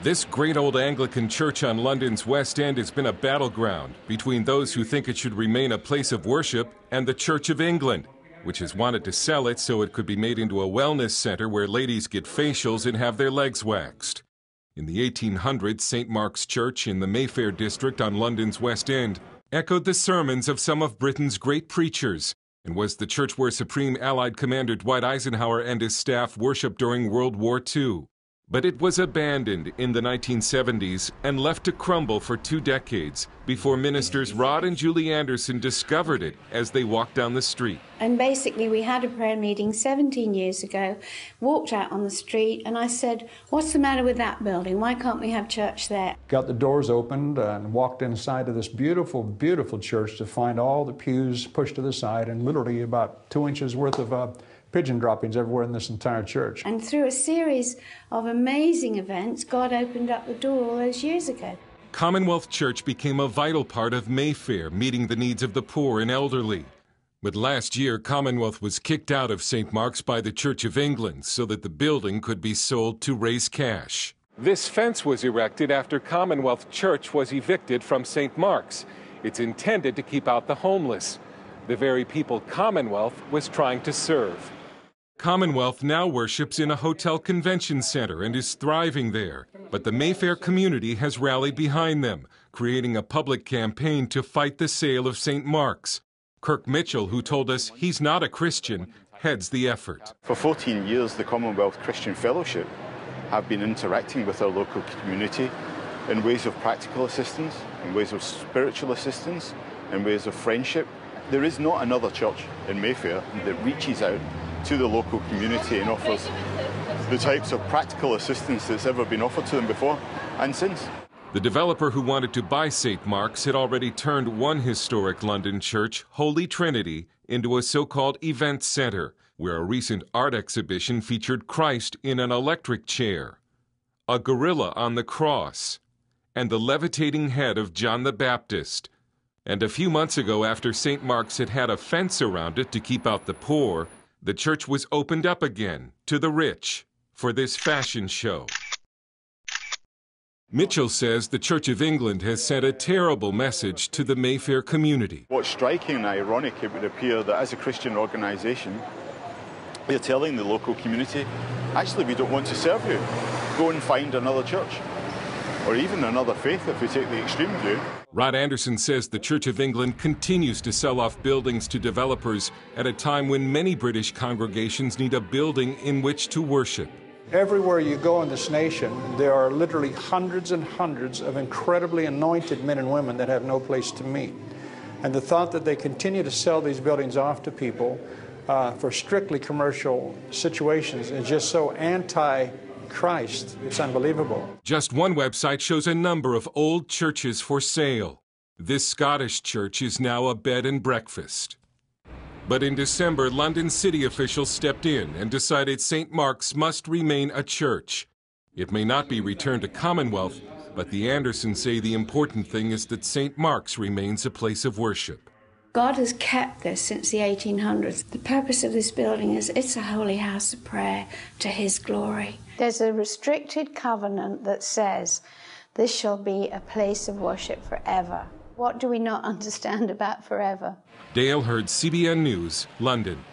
This great old Anglican church on London's West End has been a battleground between those who think it should remain a place of worship and the Church of England, which has wanted to sell it so it could be made into a wellness center where ladies get facials and have their legs waxed. In the 1800s, St. Mark's Church in the Mayfair district on London's West End echoed the sermons of some of Britain's great preachers and was the church where Supreme Allied Commander Dwight Eisenhower and his staff worshiped during World War II. But it was abandoned in the 1970s and left to crumble for 2 decades before ministers Rod and Julie Anderson discovered it as they walked down the street. And basically we had a prayer meeting 17 years ago, walked out on the street, and I said, what's the matter with that building? Why can't we have church there? Got the doors opened and walked inside of this beautiful, beautiful church to find all the pews pushed to the side and literally about 2 inches worth of pigeon droppings everywhere in this entire church. And through a series of amazing events, God opened up the door all those years ago. Commonwealth Church became a vital part of Mayfair, meeting the needs of the poor and elderly. But last year, Commonwealth was kicked out of St. Mark's by the Church of England so that the building could be sold to raise cash. This fence was erected after Commonwealth Church was evicted from St. Mark's. It's intended to keep out the homeless, the very people Commonwealth was trying to serve. Commonwealth now worships in a hotel convention center and is thriving there. But the Mayfair community has rallied behind them, creating a public campaign to fight the sale of St. Mark's. Kirk Mitchell, who told us he's not a Christian, heads the effort. For 14 years, the Commonwealth Christian Fellowship have been interacting with our local community in ways of practical assistance, in ways of spiritual assistance, in ways of friendship. There is not another church in Mayfair that reaches out to the local community and offers the types of practical assistance that's ever been offered to them before and since. The developer who wanted to buy St. Mark's had already turned one historic London church, Holy Trinity, into a so-called event center, where a recent art exhibition featured Christ in an electric chair, a gorilla on the cross, and the levitating head of John the Baptist. And a few months ago, after St. Mark's had had a fence around it to keep out the poor, the church was opened up again to the rich for this fashion show. Mitchell says the Church of England has sent a terrible message to the Mayfair community. What's striking and ironic, it would appear that as a Christian organisation, they're telling the local community, actually we don't want to serve you. Go and find another church, or even another faith if we take the extreme view. Rod Anderson says the Church of England continues to sell off buildings to developers at a time when many British congregations need a building in which to worship. Everywhere you go in this nation, there are literally hundreds and hundreds of incredibly anointed men and women that have no place to meet. And the thought that they continue to sell these buildings off to people for strictly commercial situations is just so anti-Christ. It's unbelievable. Just one website shows a number of old churches for sale. This Scottish church is now a bed and breakfast. But in December, London city officials stepped in and decided St. Mark's must remain a church. It may not be returned to Commonwealth, but the Andersons say the important thing is that St. Mark's remains a place of worship. God has kept this since the 1800s. The purpose of this building is it's a holy house of prayer to His glory. There's a restricted covenant that says this shall be a place of worship forever. What do we not understand about forever? Dale Hurd, CBN News, London.